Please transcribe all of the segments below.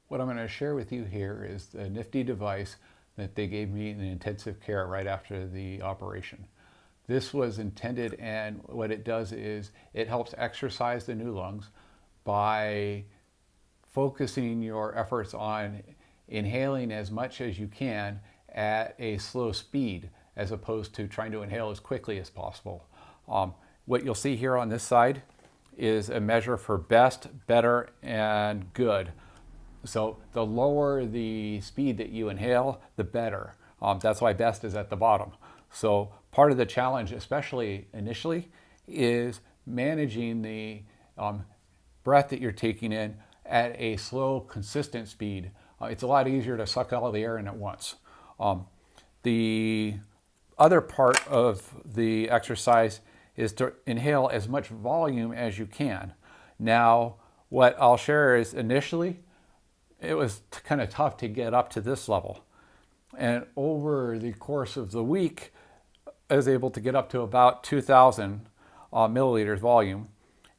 What I'm going to share with you here is the nifty device that they gave me in intensive care right after the operation. This was intended, and what it does is it helps exercise the new lungs by focusing your efforts on inhaling as much as you can at a slow speed as opposed to trying to inhale as quickly as possible. What you'll see here on this side is a measure for best, better, and good. So the lower the speed that you inhale, the better. That's why best is at the bottom. So part of the challenge, especially initially, is managing the breath that you're taking in at a slow, consistent speed. It's a lot easier to suck all the air in at once. The other part of the exercise is to inhale as much volume as you can. Now, what I'll share is initially, it was kind of tough to get up to this level. And over the course of the week, I was able to get up to about 2,000 milliliters volume.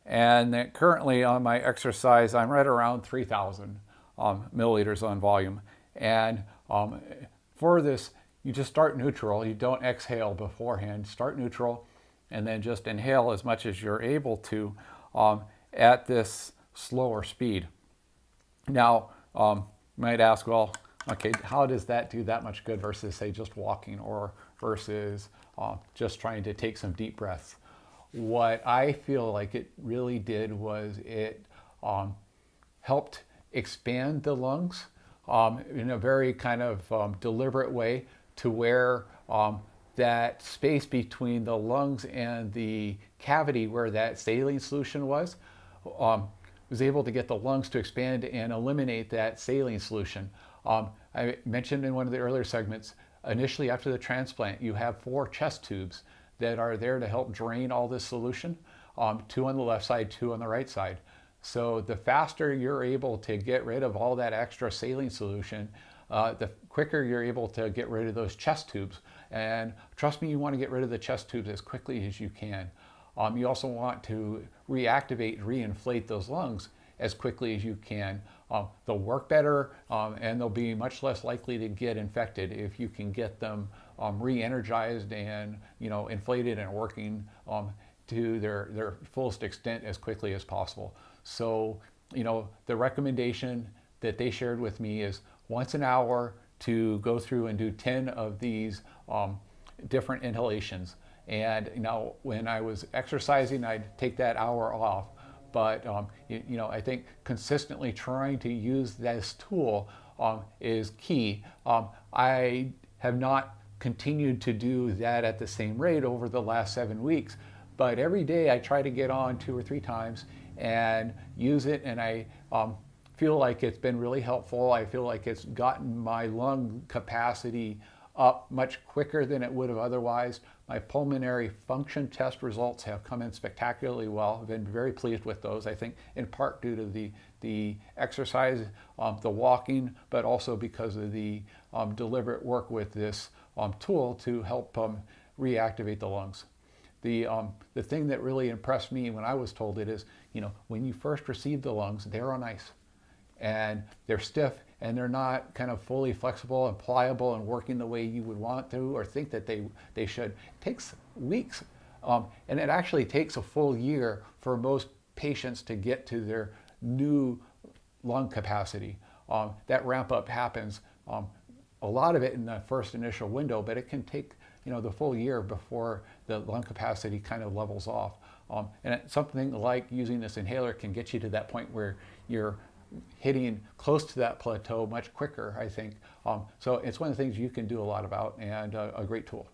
And then currently on my exercise, I'm right around 3,000 milliliters on volume. And for this, you just start neutral. You don't exhale beforehand. Start neutral, and then just inhale as much as you're able to at this slower speed. Now, you might ask, well, okay, how does that do that much good versus, say, just walking or versus just trying to take some deep breaths? What I feel like it really did was it helped expand the lungs in a very kind of deliberate way to where that space between the lungs and the cavity where that saline solution was able to get the lungs to expand and eliminate that saline solution. I mentioned in one of the earlier segments, initially after the transplant, you have 4 chest tubes that are there to help drain all this solution, 2 on the left side, 2 on the right side. So the faster you're able to get rid of all that extra saline solution, the quicker you're able to get rid of those chest tubes. And trust me, you want to get rid of the chest tubes as quickly as you can. You also want to reactivate, reinflate those lungs as quickly as you can. They'll work better and they'll be much less likely to get infected if you can get them re-energized and inflated and working to their fullest extent as quickly as possible. So the recommendation that they shared with me is once an hour to go through and do 10 of these different inhalations. And when I was exercising, I'd take that hour off. But I think consistently trying to use this tool is key. I have not continued to do that at the same rate over the last 7 weeks, but every day I try to get on 2 or 3 times and use it, and I feel like it's been really helpful. I feel like it's gotten my lung capacity up much quicker than it would have otherwise. My pulmonary function test results have come in spectacularly well. I've been very pleased with those, I think in part due to the exercise, the walking, but also because of the deliberate work with this tool to help reactivate the lungs. The thing that really impressed me when I was told it is, when you first receive the lungs, they're on ice and they're stiff and they're not kind of fully flexible and pliable and working the way you would want to or think that they should. It takes weeks, and it actually takes a full year for most patients to get to their new lung capacity. That ramp up happens, a lot of it in the first initial window, but it can take the full year before the lung capacity kind of levels off. And something like using this inhaler can get you to that point where you're hitting close to that plateau much quicker, I think. So it's one of the things you can do a lot about, and a great tool.